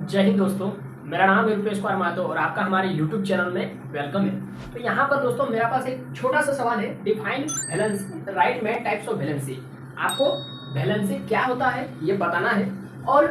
जय हिंद दोस्तों। मेरा नाम है रुपेश कुमार महतो और आपका हमारे YouTube चैनल में वेलकम है। तो यहाँ पर दोस्तों मेरा पास एक छोटा सा सवाल है, डिफाइन वैलेंसी, राइट में टाइप्स ऑफ वैलेंसी। आपको वैलेंसी क्या होता है ये बताना है और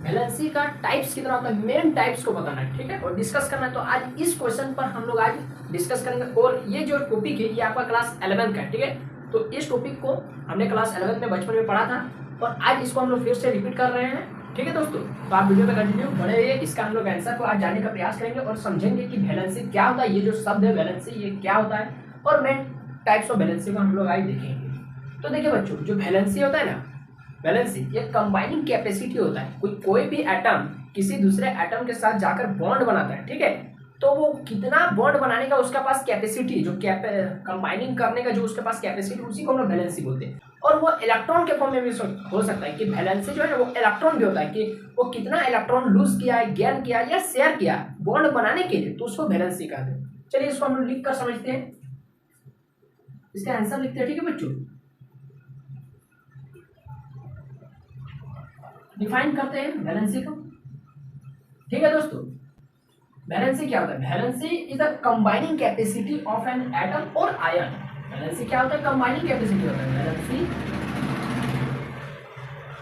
वैलेंसी का टाइप्स कितना होता है, मेन टाइप्स को बताना है, ठीक है, और डिस्कस करना है। तो आज इस क्वेश्चन पर हम लोग आज डिस्कस करेंगे। और ये जो टॉपिक है ये आपका क्लास 11 का है, ठीक है। तो इस टॉपिक को हमने क्लास 11 में बचपन में पढ़ा था और आज इसको हम लोग फिर से रिपीट कर रहे हैं, ठीक है दोस्तों। तो आप वीडियो में कंटिन्यू बने रहिए, इसका हम लोग आंसर को आज जानने का प्रयास करेंगे और समझेंगे कि वैलेंसी क्या होता है, ये जो शब्द है वैलेंसी ये क्या होता है और मेन टाइप्स ऑफ वैलेंसी को हम लोग आज देखेंगे। तो देखिए बच्चों, जो वैलेंसी होता है ना, वैलेंसी ये कंबाइनिंग कैपेसिटी होता है। कोई भी एटम किसी दूसरे एटम के साथ जाकर बॉन्ड बनाता है, ठीक है, तो वो कितना बॉन्ड बनाने का उसका पास कैपेसिटी, जो कंबाइनिंग करने का जो उसके पास कैपेसिटी, उसी को हम लोग वैलेंसी बोलते हैं। और वो इलेक्ट्रॉन के फॉर्म में भी हो सकता है कि वैलेंसी जो है ना वो इलेक्ट्रॉन भी होता है कि वो कितना इलेक्ट्रॉन लूज किया है, गेन किया या शेयर किया बॉन्ड बनाने के लिए, तो उसको वैलेंसी कहते हैं। चलिए इसको हम लोग लिख कर समझते हैं, इसका आंसर लिखते हैं, ठीक है बच्चों। डिफाइन करते हैं वैलेंसी को, ठीक है दोस्तों। वैलेंसी क्या होता है? Valency is the combining capacity of an atom और आयन। वैलेंसी क्या होता है? कंबाइनिंग कैपेसिटी होता है। Valency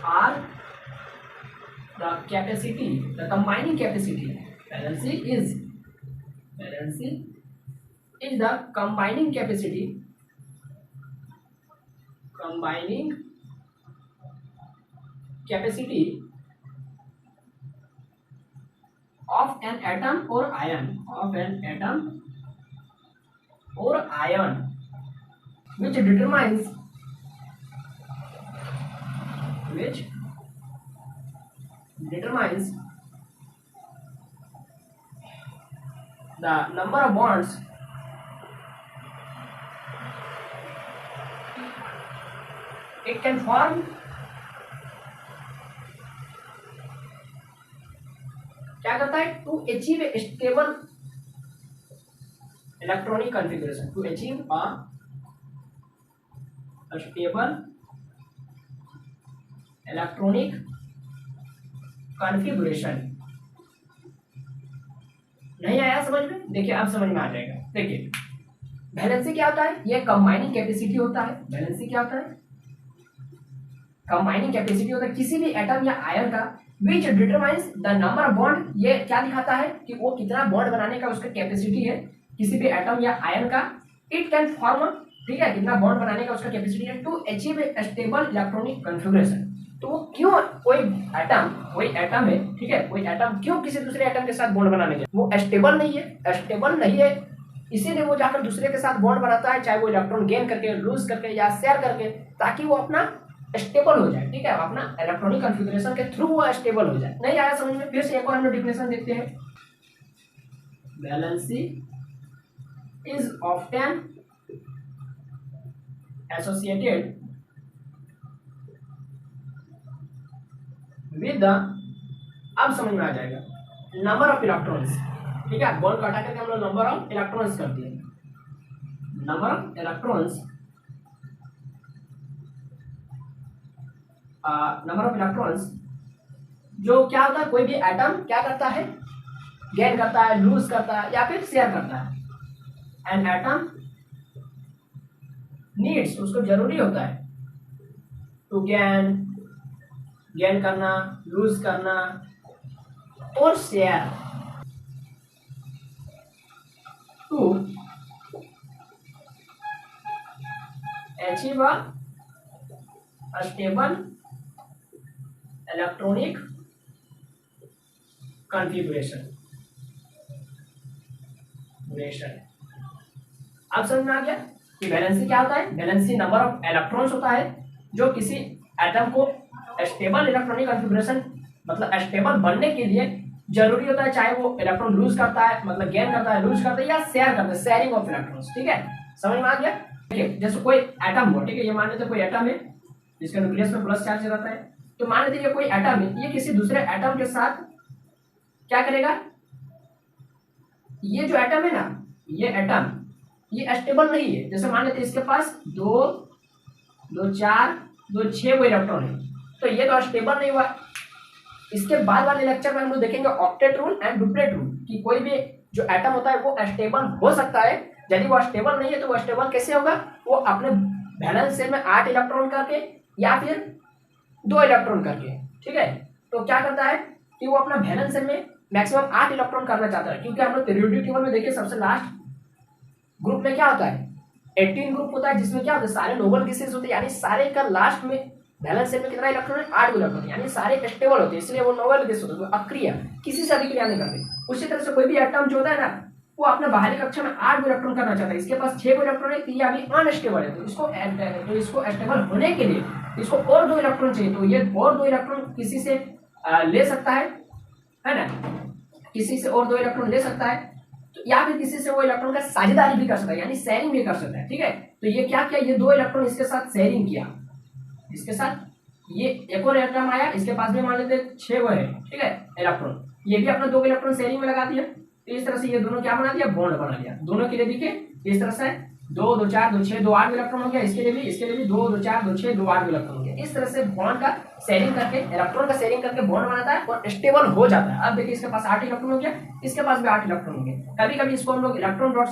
are the capacity, the combining capacity. Valency is the combining capacity, combining capacity of an atom or ion, of an atom or ion, which determines the number of bonds it can form, क्या करता है, to achieve stable electronic configuration, to achieve a stable electronic configuration. नहीं आया समझ में? देखिए अब समझ में आ जाएगा। देखिए वैलेंसी क्या होता है? ये कंबाइनिंग कैपेसिटी होता है। वैलेंसी क्या होता है? कंबाइनिंग कैपेसिटी होता है किसी भी एटम या आयन का, which determines the number of bond। ये क्या दिखाता है कि वो कितना बॉन्ड बनाने का उसका कैपेसिटी है किसी भी एटम या आयन का। इट कैन फॉर्म, ठीक है, कितना बॉन्ड बनाने का उसका कैपेसिटी है, to achieve stable electronic configuration. तो वो क्यों कोई एटम है, ठीक है, कोई एटम क्यों किसी दूसरे एटम के साथ बॉन्ड बनाने के, वो स्टेबल नहीं है, इसीलिए वो जाकर दूसरे के साथ बॉन्ड बनाता है, चाहे वो इलेक्ट्रॉन गेन करके, लूज करके या शेयर करके, ताकि वो अपना स्टेबल हो जाए, ठीक है, अपना इलेक्ट्रॉनिक कॉन्फ़िगरेशन के थ्रू वो स्टेबल हो जाए। नहीं आया समझ में? फिर से एक और हम लोग डिफिनेशन देखते हैं। Valency is often associated with the, अब समझ में आ जाएगा, नंबर ऑफ इलेक्ट्रॉन्स, ठीक है, बॉन्ड को हटा करके हम लोग नंबर ऑफ इलेक्ट्रॉन्स कर दिए। Number of electrons, number of electrons जो क्या होता है, कोई भी एटम क्या करता है, गेन करता है, लूज करता है या फिर शेयर करता है। एन एटम नीड्स, उसको जरूरी होता है, टू गेन करना, लूज करना और share, to achieve a stable electronic configuration. अब समझ में आ गया कि वैलेंसी क्या होता है? वैलेंसी नंबर ऑफ इलेक्ट्रॉन्स होता है जो किसी एटम को स्टेबल इलेक्ट्रॉनिक कॉन्फ़िगरेशन, मतलब स्टेबल बनने के लिए जरूरी होता है, चाहे वो इलेक्ट्रॉन लूज करता है, मतलब गेन करता है, लूज करता है या शेयर करता है, शेयरिंग ऑफ इलेक्ट्रॉन्स, ठीक है, समझ में आ गया। देखिए जैसे कोई एटम हो, ठीक है, ये मान लेते कोई एटम है जिसके न्यूक्लियस में प्लस चार्ज रहता है, तो मान लीजिए कोई एटम है, ये किसी दूसरे एटम के साथ क्या करेगा, ये जो एटम है ना, ये एटम ये स्टेबल नहीं है। जैसे मान लेते इसके पास 2 2 4 2 6 वो इलेक्ट्रॉन है, तो ये तो स्टेबल नहीं हुआ, इसके बाद वाले लेक्चर में हम लोग देखेंगे octet rule and duplet rule कि कोई भी जो एटम होता है वो स्टेबल हो सकता है, यदि वो स्टेबल नहीं है तो वो स्टेबल कैसे होगा, वो अपने वैलेंस शेल में 8 इलेक्ट्रॉन करके या फिर 2 इलेक्ट्रॉन करके, ठीक है। तो क्या करता है कि वो अपना वैलेंस शेल में मैक्सिमम 8 इलेक्ट्रॉन करना चाहता है, क्योंकि हम लोग पीरियोडिक टेबल में देखिए सबसे लास्ट ग्रुप में क्या होता है 18 ग्रुप होता है, जिसमें क्या होता है सारे नोबल गैसेस होते हैं, यानी सारे का लास्ट में वैलेंस शेल में कितना इलेक्ट्रॉन है 8 इलेक्ट्रॉन, यानी सारे स्टेबल होते हैं, इसलिए वो नोबल गैस होते हैं, वो अक्रिय किसी से अभिक्रिया नहीं करते। उसी तरह से कोई भी एटम जो होता है ना वो अपने बाहरी कक्षा में 8 इलेक्ट्रॉन करना चाहता है, इसके पास 6 इलेक्ट्रॉन है, तो ये अभी अनस्टेबल है, तो इसको स्टेबल होने के लिए इसको और 2 इलेक्ट्रॉन चाहिए, तो ये और 2 इलेक्ट्रॉन किसी से ले सकता है ना, किसी से और 2 इलेक्ट्रॉन ले सकता है, तो या फिर किसी से वो इलेक्ट्रॉन का साझेदारी भी कर सकता है, यानी शेयरिंग भी कर सकता है, ठीक है। तो ये क्या किया, ये 2 इलेक्ट्रॉन इसके साथ शेयरिंग किया, इसके साथ ये एक और इलेक्ट्रॉन आया, इसके पास भी मान लेते 6 वो है, ठीक है इलेक्ट्रॉन, ये भी अपना 2 इलेक्ट्रॉन शेयरिंग में लगा दिया, तो इस तरह से ये दोनों क्या बना दिया, बॉन्ड बना दिया। दोनों के लिए देखिए इस तरह से 2 2 4 2 6 2 8 इलेक्ट्रॉन हो गया, इसके लिए भी 2 2 4 2 6 2 8 इलेक्ट्रॉन हो गया। इस तरह से बॉन्ड का शेयरिंग करके इलेक्ट्रॉन का शेयरिंग करके बॉन्ड बनाता है और स्टेबल हो जाता है। अब देखिए इसके पास 8 इलेक्ट्रॉन हो गया, इसके पास भी 8 इलेक्ट्रॉन हो गया। कभी कभी इसको हम लोग इलेक्ट्रॉन डॉट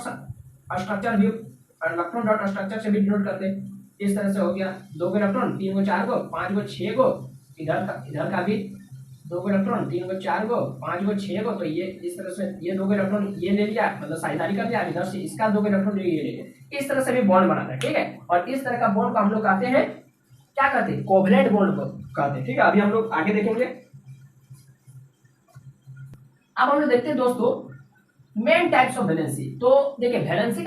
स्ट्रक्चर से भी डिनोट करते हैं। इस तरह से हो गया 2 इलेक्ट्रॉन 3 को 4 को 5 को 6 को, इधर का भी 2 इलेक्ट्रॉन 3 को 4 को 5 को 6 को, तो ये इस तरह से ये 2 इलेक्ट्रॉन ये ले लिया, मतलब साझेदारी कर लिया, इधर से इसका 2 इलेक्ट्रॉन ये ले लिया, इस तरह से भी बॉन्ड बनाता है, ठीक है। और इस तरह का बॉन्ड को हम लोग कहते हैं, क्या कहते हैं, कोवलेंट बॉन्ड को कहते हैं, ठीक है। अभी हम लोग आगे देखेंगे। अब हम लोग देखते हैं दोस्तों मेन टाइप्स ऑफ वैलेंसी। तो देखिए वैलेंसी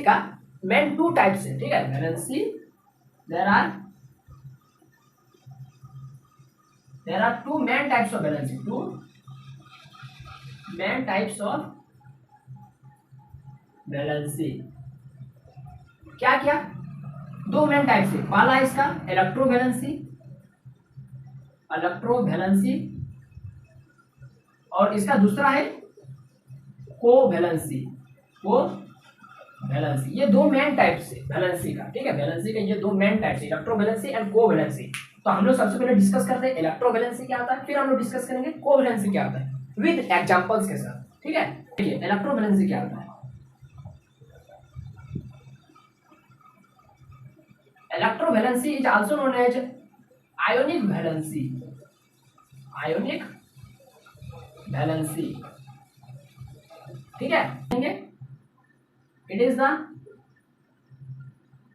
का मेन 2 टाइप्स है, ठीक है। Valency there are 2 main types of valency, 2 main types of valency। क्या 2 मेन टाइप्स है। पहला इसका इलेक्ट्रोवैलेंसी और इसका दूसरा है कोवैलेंसी। ये 2 मेन टाइप्स है वैलेंसी का, ठीक है। वैलेंसी का ये 2 मेन टाइप्स है, इलेक्ट्रोवैलेंसी एंड कोवैलेंसी। तो हम लोग सबसे पहले डिस्कस करते हैं इलेक्ट्रोवैलेंसी क्या होता है, फिर हम लोग डिस्कस करेंगे कोवैलेंसी क्या होता है विद एग्जांपल्स के साथ, ठीक है। देखिए इलेक्ट्रोवैलेंसी क्या होता है। Electrovalency is also known as ionic valency, ठीक है। It is the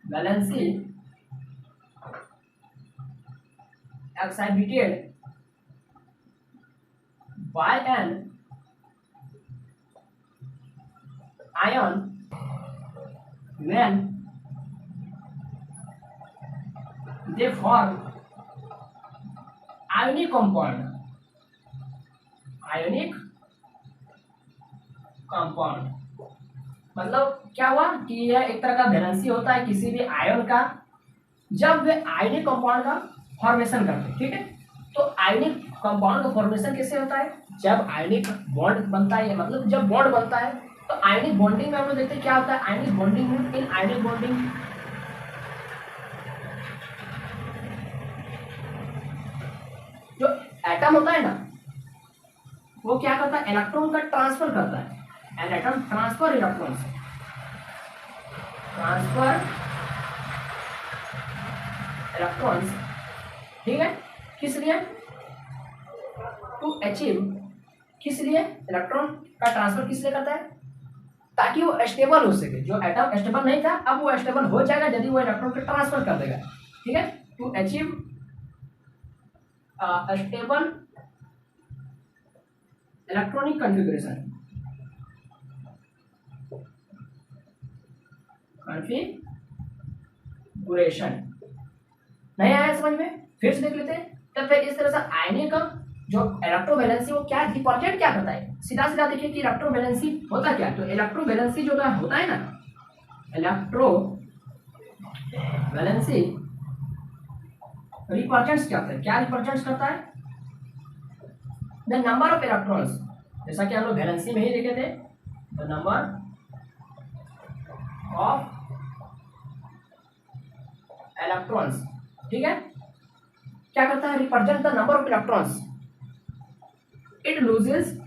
valency exhibited by an ion when they form ionic compound। मतलब क्या हुआ कि यह एक तरह का वैलेंसी होता है किसी भी आयन का जब वे आयनिक कंपाउंड का फॉर्मेशन करते हैं, ठीक है। तो आयनिक कंपाउंड का फॉर्मेशन कैसे होता है, जब आयनिक बॉन्ड बनता है, मतलब जब बॉन्ड बनता है तो आयनिक बॉन्डिंग में हम लोग देखते हैं क्या होता है। आयनिक बॉन्डिंग में इन आयनिक बॉन्डिंग जो एटम होता है ना वो क्या करता है, इलेक्ट्रॉन का ट्रांसफर करता है। एन एटम ट्रांसफर इलेक्ट्रॉन्स, ठीक है। किस लिए, टू अचीव, किस लिए इलेक्ट्रॉन का ट्रांसफर किस लिए करता है, ताकि वो स्टेबल हो सके। जो एटम स्टेबल नहीं था अब वो स्टेबल हो जाएगा यदि वो इलेक्ट्रॉन को ट्रांसफर कर देगा, ठीक है। To achieve stable electronic configuration, नहीं आया समझ में, फिर से देख लेते हैं। तो फिर इस तरह से आयनिक जो इलेक्ट्रोवैलेंसी वो क्या रिप्रेजेंट क्या करता है, सीधा सीधा देखिए कि इलेक्ट्रोवैलेंसी होता क्या है। तो इलेक्ट्रोवैलेंसी जो होता है ना, इलेक्ट्रोवैलेंसी रिप्रेजेंट्स क्या होता है, क्या रिप्रेजेंट्स करता है, द नंबर ऑफ इलेक्ट्रॉन्स, जैसा कि हम लोग वैलेंसी में ही देखे थे, द नंबर ऑफ इलेक्ट्रॉन्स, ठीक है। क्या करता है, represent the number of electrons, it loses,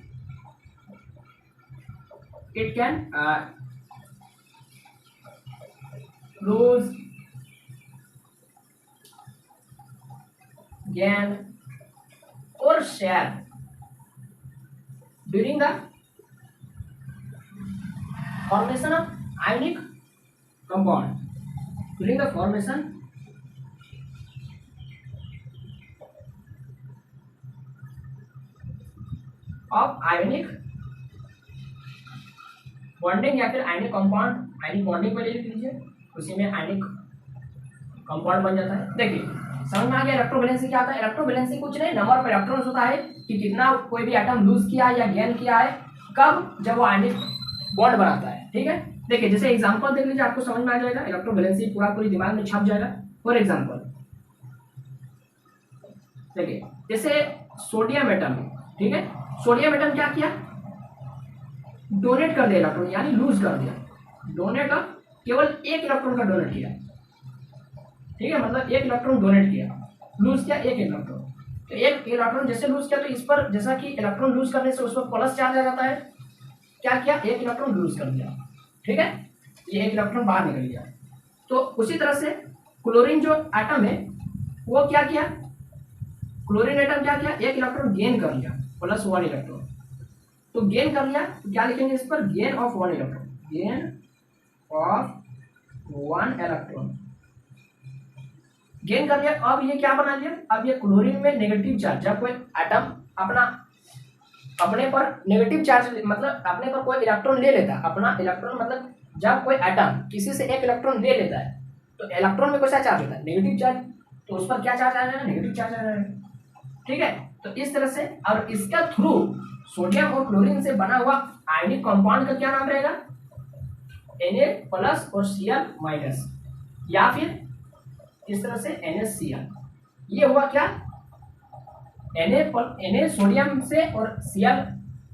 it can lose, gain or share during the formation of ionic compound, during the formation of ionic bonding या फिर आयनिक कंपाउंड, आयनिक बॉन्डिंग में ले लीजिए, उसी में आयनिक कंपाउंड बन जाता है। देखिए समझ में आ गया इलेक्ट्रोवैलेंसी क्या होता है। इलेक्ट्रोवैलेंसी कुछ नहीं, नंबर ऑफ इलेक्ट्रॉन्स होता है कि कितना कोई भी एटम लूज किया है या गेन किया है, कब, जब वो आयनिक बॉन्ड बनाता है। ठीक है, देखिए जैसे एग्जांपल देख लीजिए, आपको समझ में आ जाएगा, इलेक्ट्रोवैलेंसी पूरी दिमाग में छप जाएगा। फॉर एग्जांपल देखिए जैसे सोडियम एटम, ठीक है, सोडियम एटम क्या किया, डोनेट कर दिया इलेक्ट्रॉन, यानी लूज कर दिया। डोनेट का केवल एक इलेक्ट्रॉन का डोनेट किया, ठीक है, मतलब एक इलेक्ट्रॉन डोनेट किया, लूज किया एक इलेक्ट्रॉन। तो एक इलेक्ट्रॉन जैसे लूज किया तो इस पर जैसा कि इलेक्ट्रॉन लूज करने से उस पर प्लस चार्ज आ जाता है, क्या किया, एक इलेक्ट्रॉन लूज कर दिया, ठीक है, ये एक इलेक्ट्रॉन बाहर निकल गया। तो उसी तरह से क्लोरीन जो एटम है वो क्या किया, क्लोरीन एटम क्या किया, एक इलेक्ट्रॉन गेन कर लिया, +1 इलेक्ट्रॉन। तो गेन कर लिया तो क्या लिखेंगे इस पर, gain of 1 electron, gain of 1 electron gain कर लिया। अब ये क्या बना लिया, अब ये क्लोरीन में नेगेटिव चार्ज, जब कोई एटम अपने पर नेगेटिव चार्ज, मतलब अपने पर कोई इलेक्ट्रॉन ले लेता है, अपना इलेक्ट्रॉन मतलब जब कोई एटम किसी से एक इलेक्ट्रॉन ले लेता है तो इलेक्ट्रॉन में कैसा चार्ज होता है, नेगेटिव चार्ज, तो उस पर क्या चार्ज आ जाएगा, नेगेटिव चार्ज आ जाएगा। ठीक है, तो इस तरह से, और इसका थ्रू सोडियम और क्लोरीन से बना हुआ आयनिक कंपाउंड का क्या नाम रहेगा, Na+ और Cl-, या फिर इस तरह से NaCl। ये हुआ क्या, Na सोडियम से और Cl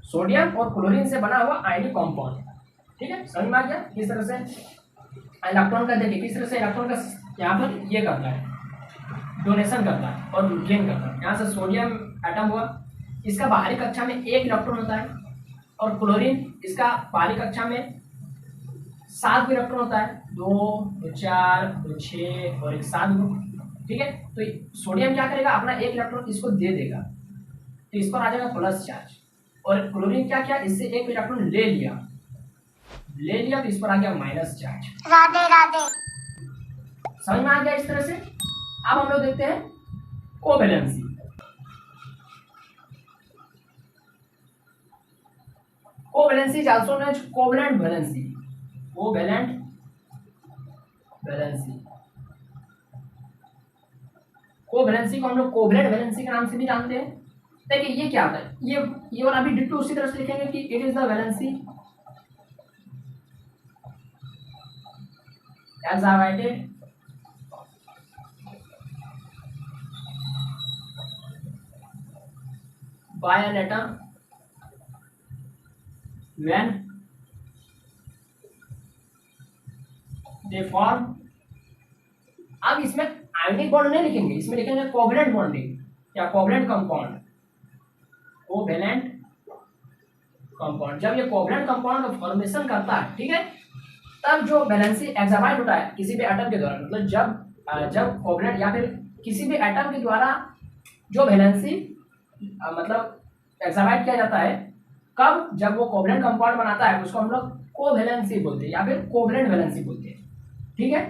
सोडियम और क्लोरीन से बना हुआ आयनिक कंपाउंड। ठीक है, समझ में आ गया। इस तरह से इलेक्ट्रॉन का देखिए किस तरह से इलेक्ट्रॉन का यहाँ पर ये करता है, डोनेशन करता है और गेन करता है। यहाँ से सोडियम एटम हुआ, इसका बाहरी कक्षा में एक इलेक्ट्रॉन होता है, और क्लोरीन इसका बाहरी कक्षा में 7 इलेक्ट्रॉन होता है, 2 2 4 2 6 और एक 7 ग्रुप। ठीक है, तो सोडियम क्या करेगा, अपना एक इलेक्ट्रॉन इसको दे देगा, तो इस पर आ जाएगा प्लस चार्ज, और क्लोरीन क्या किया, इससे एक इलेक्ट्रॉन ले लिया तो इस पर आ गया माइनस चार्ज। राधे राधे, समझ में आ गया इस तरह से। अब हम लोग देखते हैं covalency. Covalency is also known as covalent valency. Covalent valency, covalency को हम लोग कोवैलेंट वैलेंसी के नाम से भी जानते हैं। देखिए ये क्या होता है, ये वाला भी डिट्टो उसी तरह से लिखेंगे कि it is the valency exhibited by an atom when they form। अब इसमें आयनिक बॉन्ड नहीं लिखेंगे, इसमें लिखेंगे कोवैलेंट बॉन्डिंग या कोवैलेंट कंपाउंड। कोवैलेंट कंपाउंड, जब ये कोवैलेंट कंपाउंड का फॉर्मेशन करता है, ठीक है, तब जो वैलेंसी एक्साइट होता है किसी भी एटम के द्वारा, मतलब जब कोवैलेंट या फिर किसी भी एटम के द्वारा जो वैलेंसी मतलब एक्साइट किया जाता है, कब, जब वो कोवैलेंट कंपाउंड बनाता है, उसको हम लोग कोवैलेंसी बोलते हैं या फिर कोवैलेंट वैलेंसी बोलते हैं। ठीक है,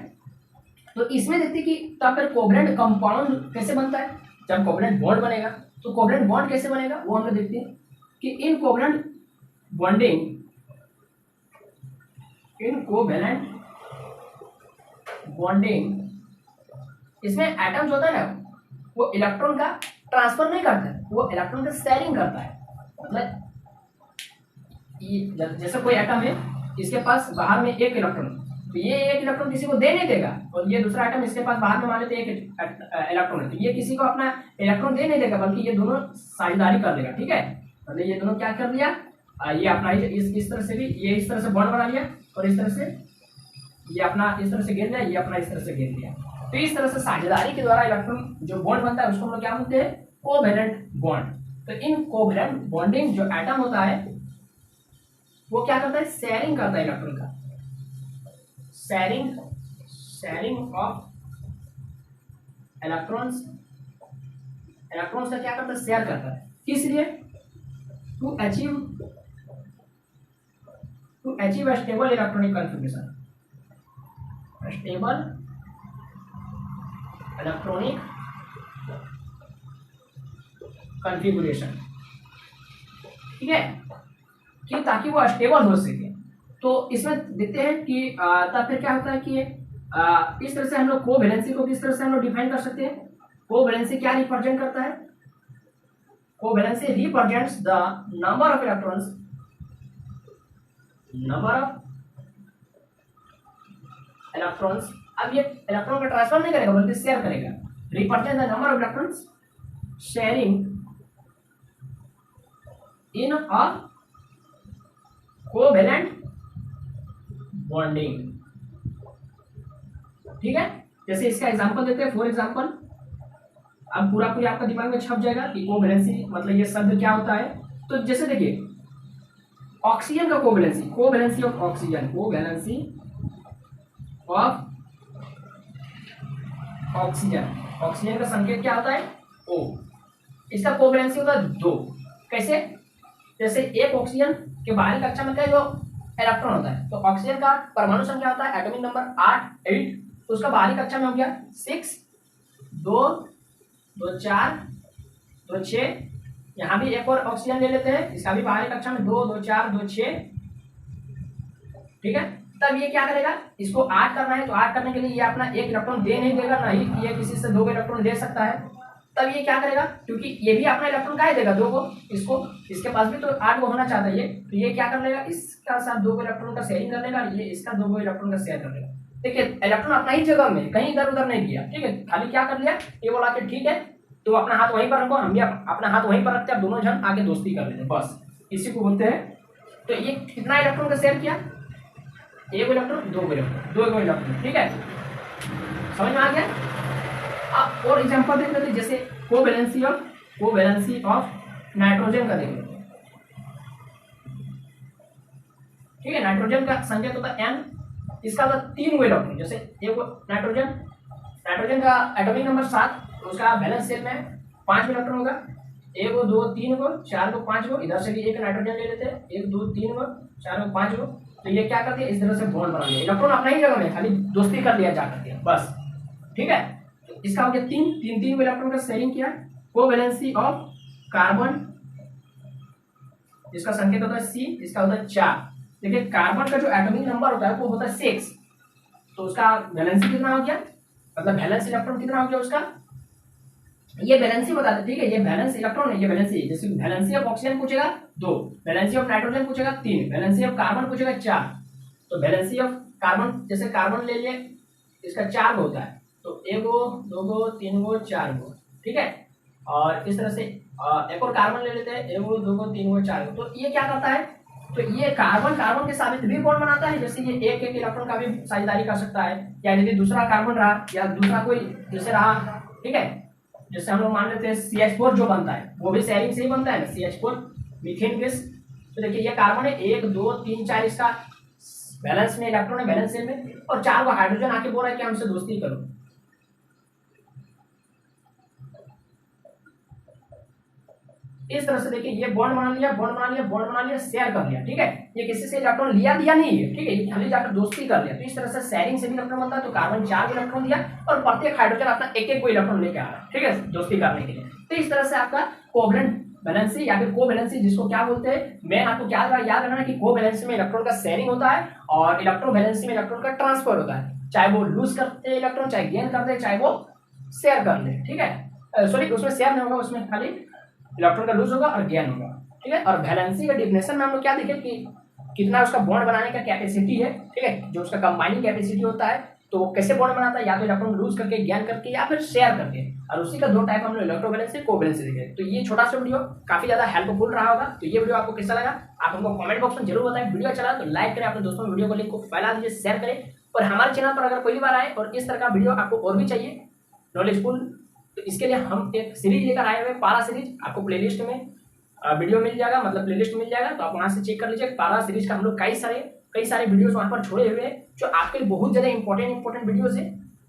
तो इसमें देखते हैं कि तब फिर कोवैलेंट कंपाउंड कैसे बनता है, जब कोवैलेंट बॉन्ड बनेगा तो कोवैलेंट बॉन्ड कैसे बनेगा, वो हम लोग देखते हैं कि इन कोवैलेंट बॉन्डिंग, इन कोवैलेंट बॉन्डिंग, इसमें एटम जो होता है ना, वो इलेक्ट्रॉन का ट्रांसफर नहीं करता है, वो इलेक्ट्रॉन का शेयरिंग करता है। मतलब जैसे कोई एटम है, इसके पास बाहर में एक इलेक्ट्रॉन, तो ये एक इलेक्ट्रॉन किसी को दे नहीं देगा, और ये दूसरा एटम इसके पास बाहर में मान लेते एक इलेक्ट्रॉन है, तो ये किसी को अपना इलेक्ट्रॉन दे नहीं देगा, बल्कि ये दोनों साझेदारी कर लेगा। ठीक है, मतलब ये दोनों क्या कर लिया, ये अपना इस तरह से भी ये इस तरह से बॉन्ड बना लिया, और इस तरह से ये अपना इस तरह से घेर लिया, ये अपना इस तरह से घेर लिया। तो इस तरह से साझेदारी के द्वारा इलेक्ट्रॉन जो बॉन्ड बनता है उसको हम लोग क्या बोलते हैं, कोवैलेंट बॉन्ड। तो इन कोवेलेंट बॉन्डिंग जो एटम होता है वो क्या करता है, शेयरिंग करता है इलेक्ट्रॉन का, शेयरिंग ऑफ इलेक्ट्रॉन्स, इलेक्ट्रॉन्स का क्या करता है, शेयर करता है। किस लिए, to achieve a stable electronic configuration, a stable electronic configuration, ठीक है, कि ताकि वो स्टेबल हो सके। तो इसमें देखते हैं कि तब फिर क्या होता है कि इस तरह से हम लोग कोवैलेंसी को किस तरह से हम लोग डिफाइन कर सकते हैं। कोवैलेंसी क्या रिप्रेजेंट करता है, covalency represents the number of electrons, अब ये इलेक्ट्रॉन का ट्रांसफर नहीं करेगा बल्कि शेयर करेगा। Represent the number of electrons sharing in a covalent bonding, ठीक है। जैसे इसका एग्जांपल देते हैं, फॉर एग्जांपल, अब पूरा आपका दिमाग में छप जाएगा कि कोवैलेंसी मतलब ये शब्द क्या होता है। तो जैसे देखिए ऑक्सीजन का covalency, covalency of oxygen, covalency of oxygen, oxygen का संकेत क्या होता है, O, इसका कोवैलेंसी होता है 2। कैसे, जैसे एक ऑक्सीजन के बाहरी कक्षा में क्या जो इलेक्ट्रॉन होता है, तो ऑक्सीजन का परमाणु संख्या होता है एटॉमिक नंबर 8, तो उसका बाहरी कक्षा में हो गया 6, 2, 2, 4, 2, 6। यहाँ भी एक और ऑक्सीजन ले लेते हैं, इसका भी बाहरी कक्षा में 2, 2, 4, 2, 6, ठीक है। तब ये क्या करेगा, इसको 8 करना है, तो 8 करने के लिए ये अपना एक इलेक्ट्रॉन दे नहीं देगा, नहीं ये किसी से 2 इलेक्ट्रॉन दे सकता है। तब ये क्या करेगा, क्योंकि ये भी अपना इलेक्ट्रॉन का ही देगा 2 को, इसको, इसके पास भी तो 8 को होना चाहता है ये, तो ये क्या कर लेगा, इसका साथ 2 इलेक्ट्रॉन का शेयरिंग कर लेगा, ये इसका 2 इलेक्ट्रॉन का शेयर कर लेगा। देखिए इलेक्ट्रॉन अपना ही जगह में, कहीं इधर उधर नहीं किया, ठीक है, खाली क्या कर लिया, ये बोला कि ठीक है तो अपना हाथ वहीं पर रखो, हम भी अपना हाथ वहीं पर रखते हैं, दोनों जन आगे दोस्ती कर लेते हैं, बस इसी को बोलते हैं। तो ये कितना इलेक्ट्रॉन का शेयर किया, 1 इलेक्ट्रॉन, 2 इलेक्ट्रॉन, 2 इलेक्ट्रॉन, ठीक है, समझ में आ गया। अब और एग्जांपल देख लेते हैं, जैसे कोवैलेंसी ऑफ नाइट्रोजन का देख लेते हैं, ठीक है। नाइट्रोजन का संकेत होता है N, इसका होता है 3 इलेक्ट्रॉन, जैसे एक नाइट्रोजन का एटॉमिक नंबर 7, तो उसका बैलेंस शेल में 5 इलेक्ट्रॉन होगा, 1 2 3 4 5, इधर से भी एक नाइट्रोजन ले लेते हैं, 1 2 3 4 5, तो ये क्या करते हैं, इस तरह से बॉन्ड बना लिया, इलेक्ट्रॉन अपना ही जगह में, खाली दोस्ती कर लिया जा करके बस, ठीक है। तो इसका हो गया 3 इलेक्ट्रॉन का शेयरिंग किया। कोवैलेंसी ऑफ कार्बन, इसका संकेत होता है C, इसका होता है 4। देखिए कार्बन का जो एटॉमिक नंबर होता है वो होता है 6, तो उसका वैलेंसी कितना हो गया, मतलब वैलेंस इलेक्ट्रॉन कितना हो गया उसका, ये वैलेंसी बताते, ठीक है, ये वैलेंस इलेक्ट्रॉन है, ये वैलेंसी, जैसे वैलेंसी ऑफ ऑक्सीजन पूछेगा 2, वैलेंसी ऑफ नाइट्रोजन पूछेगा 3, वैलेंसी ऑफ कार्बन पूछेगा 4, तो वैलेंसी ऑफ कार्बन, जैसे कार्बन ले लिए, इसका 4 होता है, तो 1 2 3 4, ठीक है। और इस तरह से एक और कार्बन ले लेते हैं, 1 2 3 4, तो ये क्या करता है, तो ये कार्बन के साथ भी बॉन्ड बनाता है, जैसे ये एक इलेक्ट्रॉन का भी साझेदारी कर सकता है, या यदि दूसरा कार्बन रहा या दूसरा कोई जैसे रहा, ठीक है, जैसे हम लोग मान लेते हैं CH4 जो बनता है वो भी शेयरिंग से ही बनता है ना, CH4 मीथेन गैस। तो देखिए ये कार्बन है, 1 2 3 4, इसका बैलेंस में इलेक्ट्रॉन है, बैलेंस शेल में, और 4 को हाइड्रोजन आके बोल रहा है कि हमसे दोस्ती करो। इस तरह से देखिए ये बॉन्ड बना लिया, शेयर कर लिया, ठीक है। ये किसी से इलेक्ट्रॉन लिया दिया नहीं है, ठीक है, ये खाली जाकर दोस्ती कर लिया। तो इस तरह से शेयरिंग से भी इलेक्ट्रॉन बनता है, तो कार्बन 4 इलेक्ट्रॉन दिया और प्रत्येक हाइड्रोजन अपना एक इलेक्ट्रॉन लेके आ रहा है, ठीक है, दोस्ती करने के लिए। तो इस तरह से आपका कोवैलेंट वैलेंसी या फिर कोवैलेंसी जिसको क्या बोलते हैं, मैं आपको क्या याद रखना कि कोवैलेंसी में इलेक्ट्रॉन का शेयरिंग होता है और इलेक्ट्रोवैलेंसी में इलेक्ट्रॉन का ट्रांसफर होता है, चाहे वो लूज करते हैं इलेक्ट्रॉन, चाहे गेन करते हैं, चाहे वो शेयर कर ले, ठीक है। सॉरी उसमें शेयर नहीं होगा, उसमें खाली इलेक्ट्रॉन का लूज होगा और गेन होगा, ठीक है। और वैलेंसी का डिफिनेशन में हम लोग क्या देखें कि कितना उसका बॉन्ड बनाने का कैपेसिटी है, ठीक है, जो उसका कंबाइनिंग कैपेसिटी होता है, तो वो कैसे बॉन्ड बनाता है, या तो इलेक्ट्रॉन लूज करके, गेन करके, या फिर शेयर करके। और उसी का 2 टाइप हम लोग इलेक्ट्रोवैलेंसी कोवैलेंसी देखे। तो ये छोटा सा वीडियो काफी ज्यादा हेल्पफुल रहा होगा। तो ये वीडियो आपको कैसा लगा आप हमको कमेंट बॉक्स में जरूर बताएं। वीडियो अच्छा लगा तो लाइक करें, अपने दोस्तों में वीडियो को लिंक को फैला दीजिए, शेयर करें। और हमारे चैनल पर अगर पहली बार आए और इस तरह का वीडियो आपको और भी चाहिए नॉलेजफुल तो इसके लिए हम एक सीरीज लेकर आए हुए पारा सीरीज। आपको प्लेलिस्ट में वीडियो मिल जाएगा, मतलब प्लेलिस्ट मिल जाएगा, तो आप वहां से चेक कर लीजिए। पारा सीरीज का हम लोग कई सारे वीडियोस वहां पर छोड़े हुए हैं जो आपके लिए बहुत ज्यादा इंपॉर्टेंट वीडियोस है।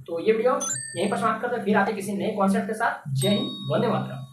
तो ये वीडियो यहीं पर समाप्त करते हैं, फिर आते किसी नए कॉन्सेप्ट के साथ। जय हिंद, वंदे मातरम।